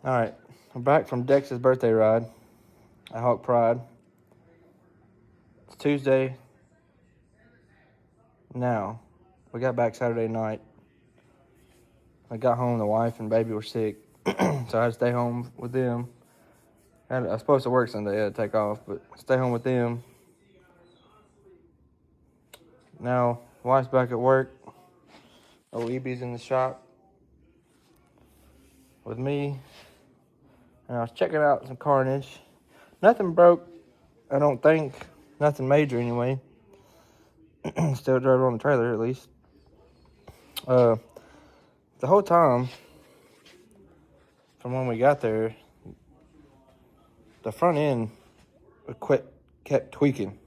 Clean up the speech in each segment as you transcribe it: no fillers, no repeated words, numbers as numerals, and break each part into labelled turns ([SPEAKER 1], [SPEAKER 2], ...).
[SPEAKER 1] All right, I'm back from Dex's birthday ride at Hawk Pride. It's Tuesday now. We got back Saturday night. I got home, the wife and baby were sick, so I had to stay home with them. I was supposed to work Sunday, I had to take off, but stay home with them. Now, wife's back at work. OEB's in the shop with me. And I was checking out some Carnage. Nothing broke, I don't think. Nothing major anyway. Still drove on the trailer at least. The whole time from when we got there, the front end kept tweaking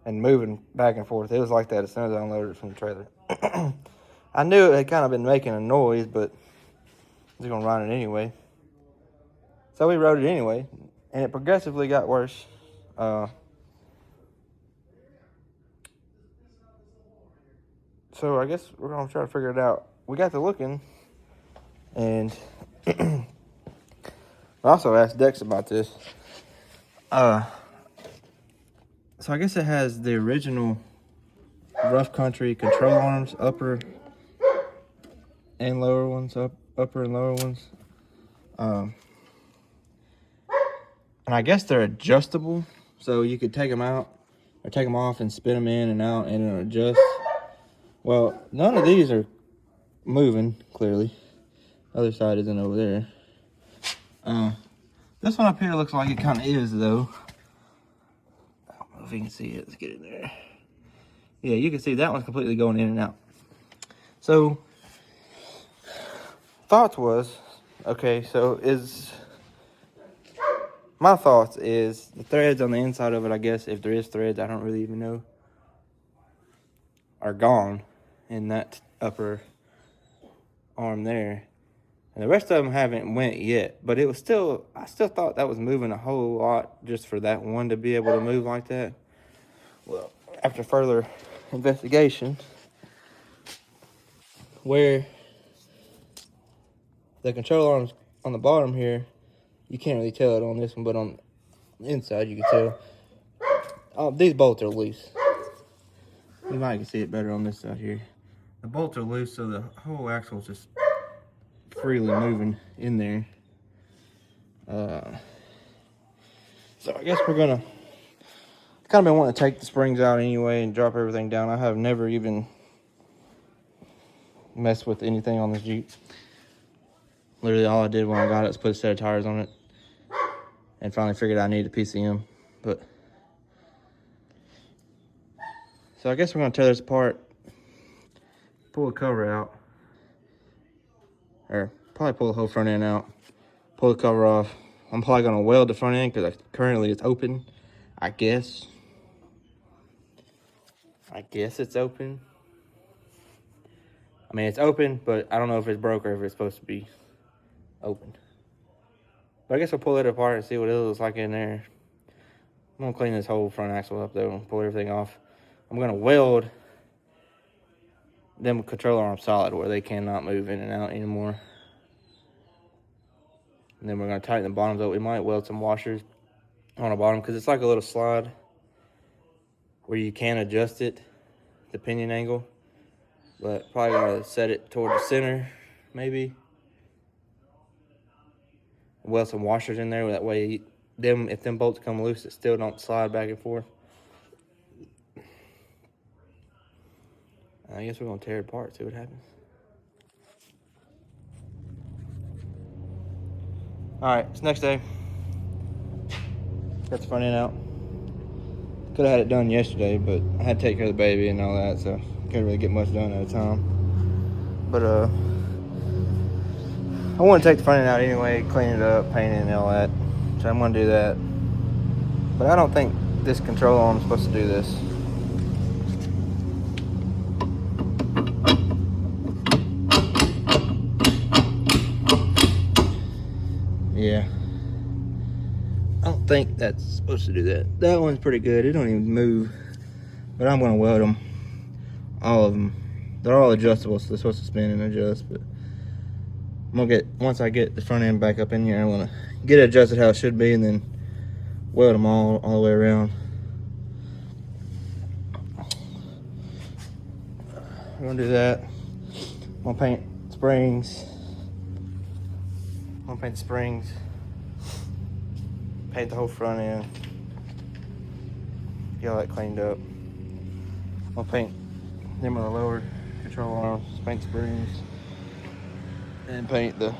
[SPEAKER 1] and moving back and forth. It was like that as soon as I unloaded it from the trailer. I knew it had kind of been making a noise, but I was going to run it anyway. So we rode it anyway, and it progressively got worse. So I guess we're going to try to figure it out. We got to looking, and I also asked Dex about this. So I guess it has the original rough country control arms, upper and lower ones, upper and lower ones. And I guess they're adjustable, so you could take them out or take them off and spin them in and out and it'll adjust. Well, none of these are moving, clearly. Other side isn't over there. This one up here looks like it kind of is, though. I don't know if you can see it. Let's get in there. Yeah, you can see that one's completely going in and out. So, thoughts was, okay, so my thoughts is the threads on the inside of it, I guess, if there is threads, I don't really even know, are gone in that upper arm there. And the rest of them haven't went yet, but it was still, I still thought that was moving a whole lot just for that one to be able to move like that. Well, after further investigation, where the control arms on the bottom here, you can't really tell it on this one, but on the inside you can tell. These bolts are loose. You might can see it better on this side here. The bolts are loose, so the whole axle is just freely moving in there. So I guess we're gonna kind of been wanting to take the springs out anyway and drop everything down. I have never even messed with anything on this Jeep. Literally all I did when I got it was put a set of tires on it and finally figured I needed a PCM. But so I guess we're gonna tear this apart, pull the cover out, or probably pull the whole front end out, pull the cover off. I'm probably gonna weld the front end because currently it's open. I guess it's open. I mean, it's open, but I don't know if it's broke or if it's supposed to be open. But I guess we'll pull it apart and see what it looks like in there. I'm gonna clean this whole front axle up though and pull everything off. I'm gonna weld them control arms solid where they cannot move in and out anymore. And then we're gonna tighten the bottoms up. We might weld some washers on the bottom because it's like a little slide where you can adjust it, the pinion angle. But probably gonna set it toward the center, maybe. Weld some washers in there, that way if them bolts come loose, it still don't slide back and forth. I guess we're gonna tear it apart, see what happens. All right, it's next day. Got the front end out. Could have had it done yesterday, but I had to take care of the baby and all that, so couldn't really get much done at a time. But I want to take the front end out anyway, clean it up, paint it and all that. So I'm gonna do that. But I don't think this control arm is supposed to do this. Yeah. I don't think that's supposed to do that. That one's pretty good. It don't even move. But I'm gonna weld them. All of them. They're all adjustable, so they're supposed to spin and adjust, but once I get the front end back up in here, I'm gonna get it adjusted how it should be, and then weld them all the way around. We're gonna do that. I'm gonna paint springs. I'm gonna paint the springs. Paint the whole front end. Get all that cleaned up. I'll paint them on the lower control arms, paint the springs, and paint the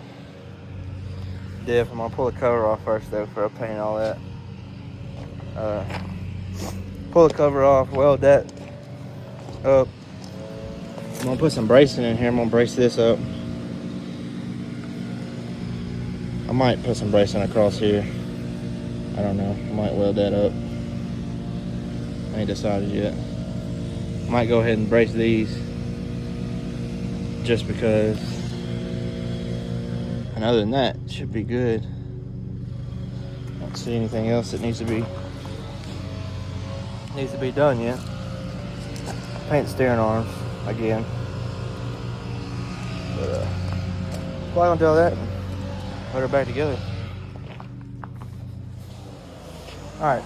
[SPEAKER 1] diff. I'm gonna pull the cover off first though before I paint all that. Pull the cover off, weld that up. I'm gonna put some bracing in here. I'm gonna brace this up. I might put some bracing across here. I don't know. I might weld that up. I ain't decided yet. I might go ahead and brace these just because. And other than that, it should be good. I don't see anything else that needs to be done yet. Paint the steering arms again. But probably gonna do all that and put her back together. Alright.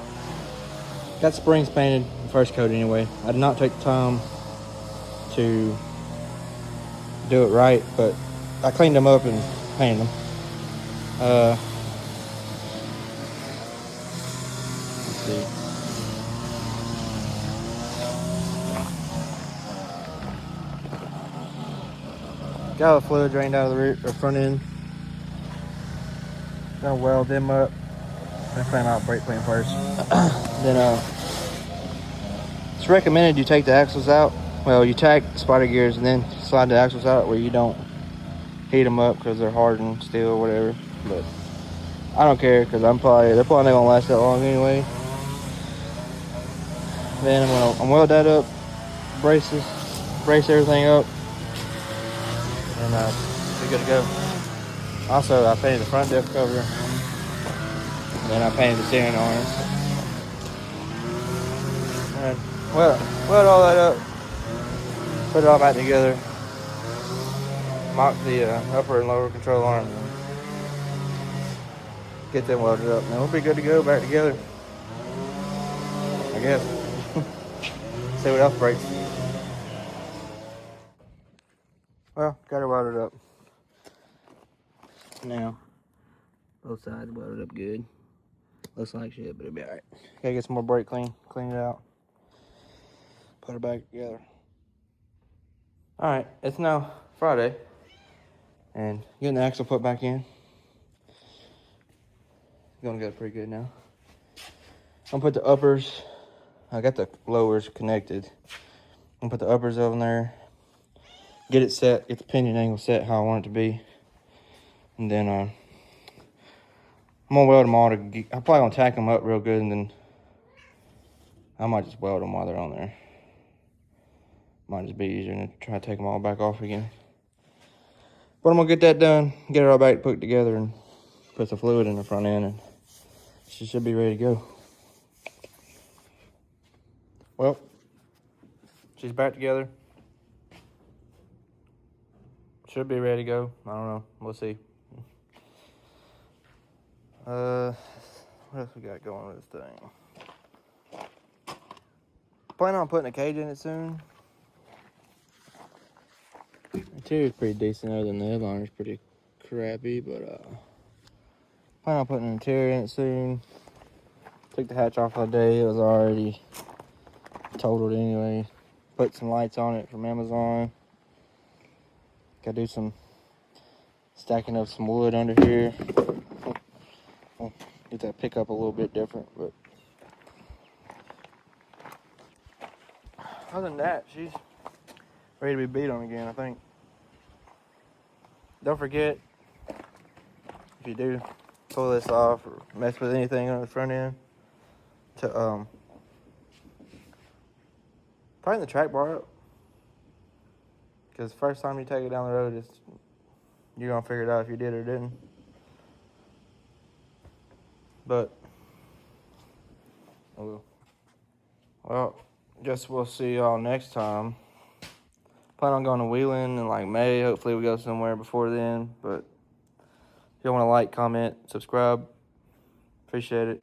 [SPEAKER 1] Got springs painted the first coat anyway. I did not take the time to do it right, but I cleaned them up and painted them. Let's see. Got all the fluid drained out of the rear, or front end. Gonna weld them up. Gonna clean out brake clean first. Then it's recommended you take the axles out. Well, you tag the spider gears and then slide the axles out where you don't heat them up because they're hardened steel or whatever. But I don't care because they're probably not gonna last that long anyway. Then I'm weld that up, brace everything up, and we're good to go. Also, I painted the front diff cover, and then I painted the steering arms. And weld all that up, put it all back together, mock the upper and lower control arms, and get them welded up. And we'll be good to go back together, I guess. See what else breaks. Well, got her welded up. Now, both sides welded up good. Looks like shit, but it'll be alright. Gotta get some more brake clean it out. Put her back together. Alright, it's now Friday. And getting the axle put back in. Gonna get pretty good now. I'm gonna put the uppers. I got the lowers connected. I'm gonna put the uppers over there. Get it set, get the pinion angle set how I want it to be. And then I'm gonna weld them all to I'm probably gonna tack them up real good, and then I might just weld them while they're on there. Might just be easier than try to take them all back off again. But I'm gonna get that done, get it all back put together, and put the fluid in the front end, and she should be ready to go. Well, she's back together. Should be ready to go. I don't know. We'll see. What else we got going with this thing? Plan on putting a cage in it soon. The interior's pretty decent, other than the headliner's pretty crappy, but plan on putting an interior in it soon. Took the hatch off the other day. It was already totaled anyway. Put some lights on it from Amazon. Gotta do some stacking up some wood under here. Get that pickup a little bit different, but other than that, she's ready to be beat on again, I think. Don't forget, if you do pull this off or mess with anything on the front end, to tighten the track bar up. Because the first time you take it down the road, you're gonna figure it out if you did or didn't. But I will. Well, guess we'll see y'all next time. Plan on going to Wheeling in like May. Hopefully we go somewhere before then. But If y'all want to like, comment, subscribe, appreciate it.